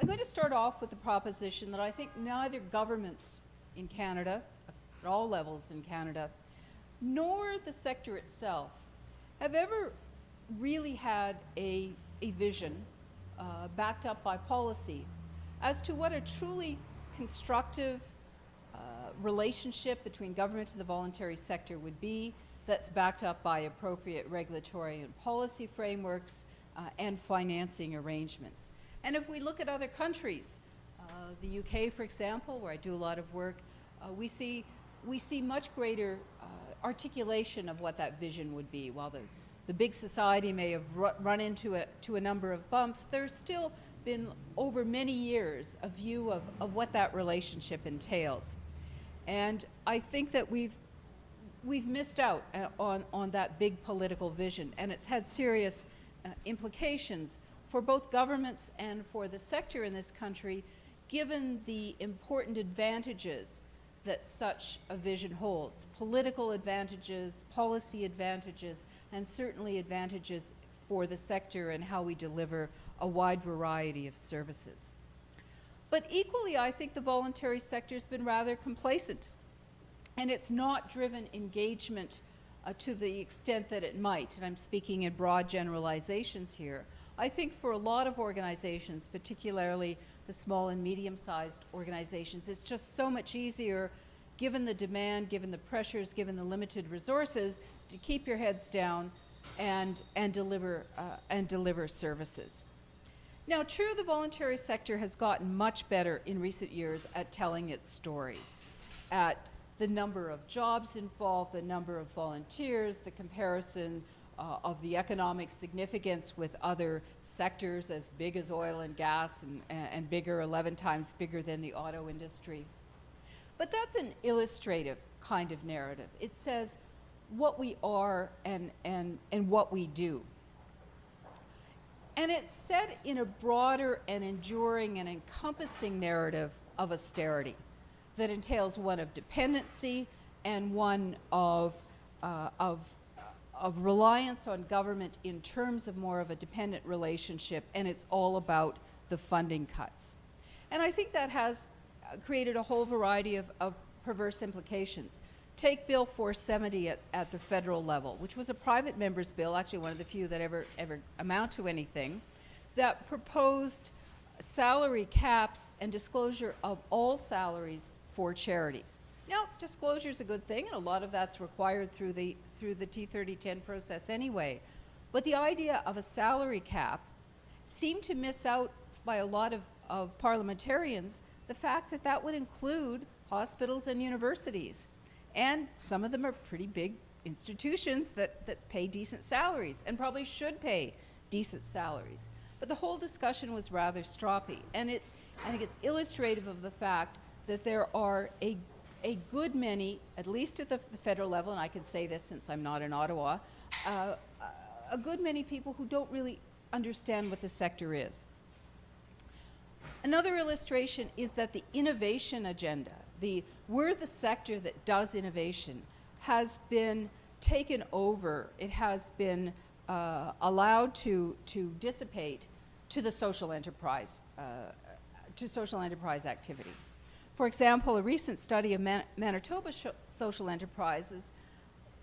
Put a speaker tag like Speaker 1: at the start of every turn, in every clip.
Speaker 1: going to start off with the proposition that I think neither governments in Canada, at all levels in Canada, nor the sector itself have ever really had a vision backed up by policy as to what a truly constructive relationship between government and the voluntary sector would be, that's backed up by appropriate regulatory and policy frameworks and financing arrangements. And if we look at other countries, the UK, for example, where I do a lot of work, we see much greater articulation of what that vision would be. While the big society may have run into a number of bumps, there's still been, over many years, a view of what that relationship entails. And I think that we've missed out on that big political vision, and it's had serious implications for both governments and for the sector in this country, given the important advantages that such a vision holds: political advantages, policy advantages, and certainly advantages for the sector and how we deliver a wide variety of services. But equally, I think the voluntary sector has been rather complacent, and it's not driven engagement to the extent that it might, and I'm speaking in broad generalizations here. I think for a lot of organizations, particularly the small and medium-sized organizations, it's just so much easier, given the demand, given the pressures, given the limited resources, to keep your heads down and deliver services. Now, true, the voluntary sector has gotten much better in recent years at telling its story, at the number of jobs involved, the number of volunteers, the comparison of the economic significance with other sectors as big as oil and gas and bigger, 11 times bigger than the auto industry. But that's an illustrative kind of narrative. It says what we are and what we do. And it's set in a broader and enduring and encompassing narrative of austerity that entails one of dependency and one of reliance on government in terms of more of a dependent relationship, and it's all about the funding cuts. And I think that has created a whole variety of perverse implications. Take Bill 470 at the federal level, which was a private member's bill, actually one of the few that ever amount to anything, that proposed salary caps and disclosure of all salaries for charities. Now, disclosure is a good thing, and a lot of that's required through the T3010 process anyway. But the idea of a salary cap seemed to miss out by a lot of parliamentarians the fact that that would include hospitals and universities. And some of them are pretty big institutions that pay decent salaries and probably should pay decent salaries. But the whole discussion was rather stroppy. And I think it's illustrative of the fact that there are a good many, at least at the federal level, and I can say this since I'm not in Ottawa, a good many people who don't really understand what the sector is. Another illustration is that the innovation agenda, we're the sector that does innovation, has been taken over. It has been allowed to dissipate to the social enterprise, activity. For example, a recent study of Manitoba social enterprises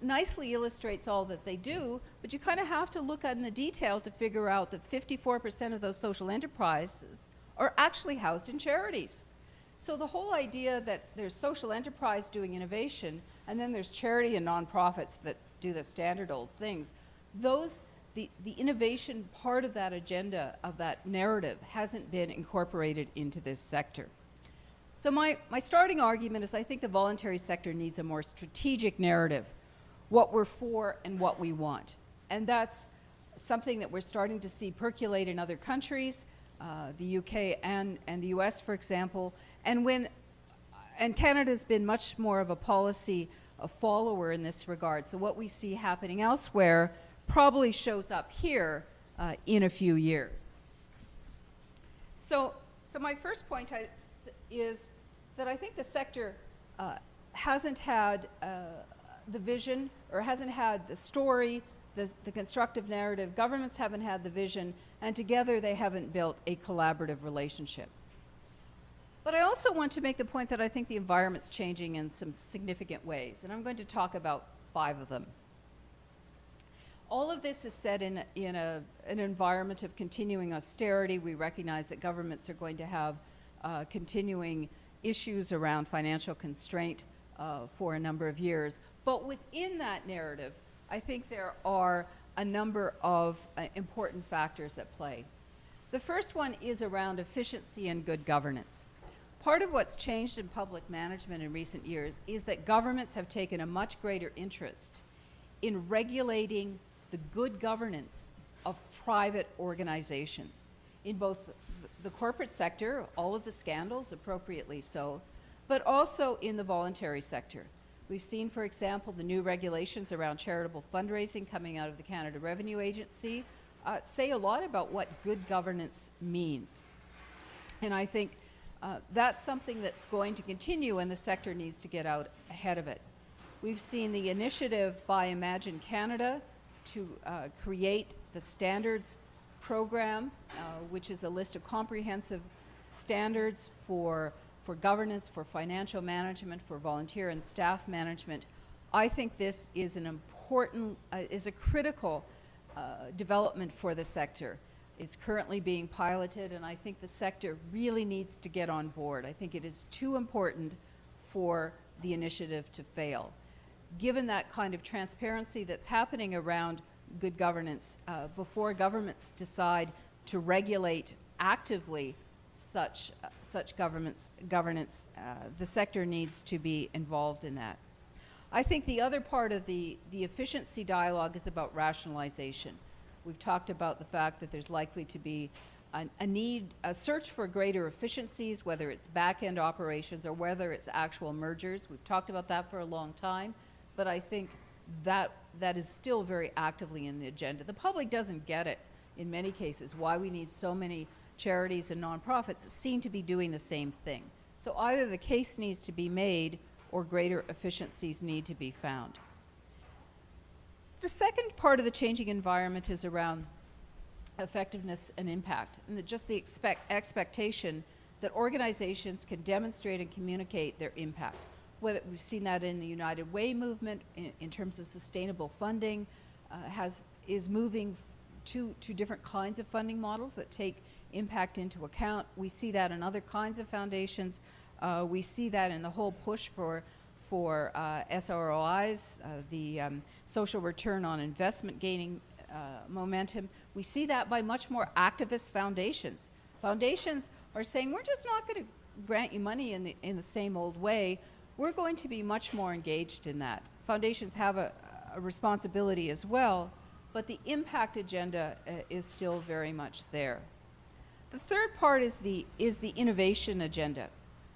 Speaker 1: nicely illustrates all that they do, but you kind of have to look in the detail to figure out that 54% of those social enterprises are actually housed in charities. So the whole idea that there's social enterprise doing innovation, and then there's charity and nonprofits that do the standard old things, the innovation part of that agenda, of that narrative, hasn't been incorporated into this sector. So my starting argument is I think the voluntary sector needs a more strategic narrative, what we're for and what we want. And that's something that we're starting to see percolate in other countries, the UK and the US, for example. And Canada's been much more of a policy follower in this regard. So what we see happening elsewhere probably shows up here in a few years. So my first point is that I think the sector hasn't had the vision, or hasn't had the story, the constructive narrative. Governments haven't had the vision and together they haven't built a collaborative relationship. But I also want to make the point that I think the environment's changing in some significant ways, and I'm going to talk about 5 of them. All of this is set in an environment of continuing austerity. We recognize that governments are going to have continuing issues around financial constraint for a number of years. But within that narrative, I think there are a number of important factors at play. The first one is around efficiency and good governance. Part of what's changed in public management in recent years is that governments have taken a much greater interest in regulating the good governance of private organizations in both the corporate sector, all of the scandals, appropriately so, but also in the voluntary sector. We've seen, for example, the new regulations around charitable fundraising coming out of the Canada Revenue Agency say a lot about what good governance means. And I think that's something that's going to continue, and the sector needs to get out ahead of it. We've seen the initiative by Imagine Canada to create the standards program, which is a list of comprehensive standards for governance, for financial management, for volunteer and staff management. I think this is an important, is a critical development for the sector. It's currently being piloted, and I think the sector really needs to get on board. I think it is too important for the initiative to fail. Given that kind of transparency that's happening around good governance, before governments decide to regulate actively such governance, the sector needs to be involved in that. I think the other part of the efficiency dialogue is about rationalization. We've talked about the fact that there's likely to be a search for greater efficiencies, whether it's back-end operations or whether it's actual mergers. We've talked about that for a long time, but I think that is still very actively in the agenda. The public doesn't get it in many cases, why we need so many charities and nonprofits that seem to be doing the same thing. So either the case needs to be made or greater efficiencies need to be found. The second part of the changing environment is around effectiveness and impact, and just the expectation that organizations can demonstrate and communicate their impact. Whether we've seen that in the United Way movement in terms of sustainable funding, is moving to different kinds of funding models that take impact into account. We see that in other kinds of foundations. We see that in the whole push for SROIs, the social return on investment gaining momentum. We see that by much more activist foundations. Foundations are saying, we're just not going to grant you money in the same old way. We're going to be much more engaged in that. Foundations have a responsibility as well, but the impact agenda is still very much there. The third part is the innovation agenda.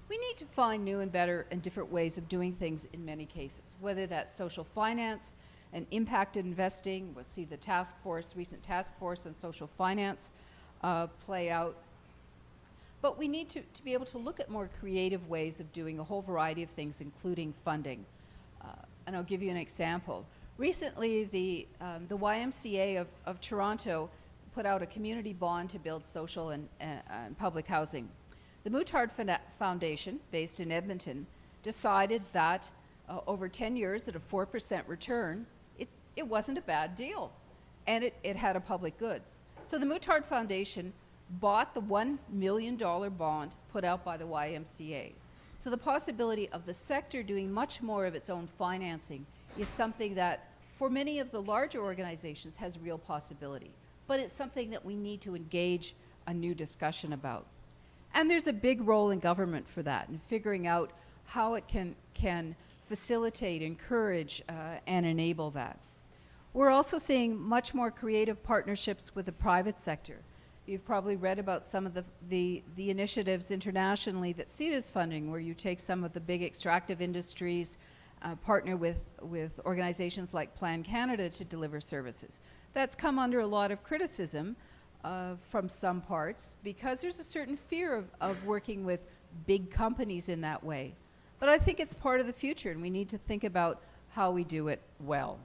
Speaker 1: We need to find new and better and different ways of doing things in many cases, whether that's social finance and impact investing. We'll see the recent task force on social finance play out. But we need to be able to look at more creative ways of doing a whole variety of things, including funding. And I'll give you an example. Recently, the YMCA of Toronto put out a community bond to build social and public housing. The Muttard Foundation, based in Edmonton, decided that over 10 years at a 4% return, it wasn't a bad deal, and it had a public good. So the Muttard Foundation bought the $1 million bond put out by the YMCA. So the possibility of the sector doing much more of its own financing is something that, for many of the larger organizations, has real possibility. But it's something that we need to engage a new discussion about. And there's a big role in government for that, in figuring out how it can facilitate, encourage, and enable that. We're also seeing much more creative partnerships with the private sector. You've probably read about some of the initiatives internationally that CETA is funding, where you take some of the big extractive industries, partner with organizations like Plan Canada to deliver services. That's come under a lot of criticism from some parts, because there's a certain fear of working with big companies in that way. But I think it's part of the future, and we need to think about how we do it well.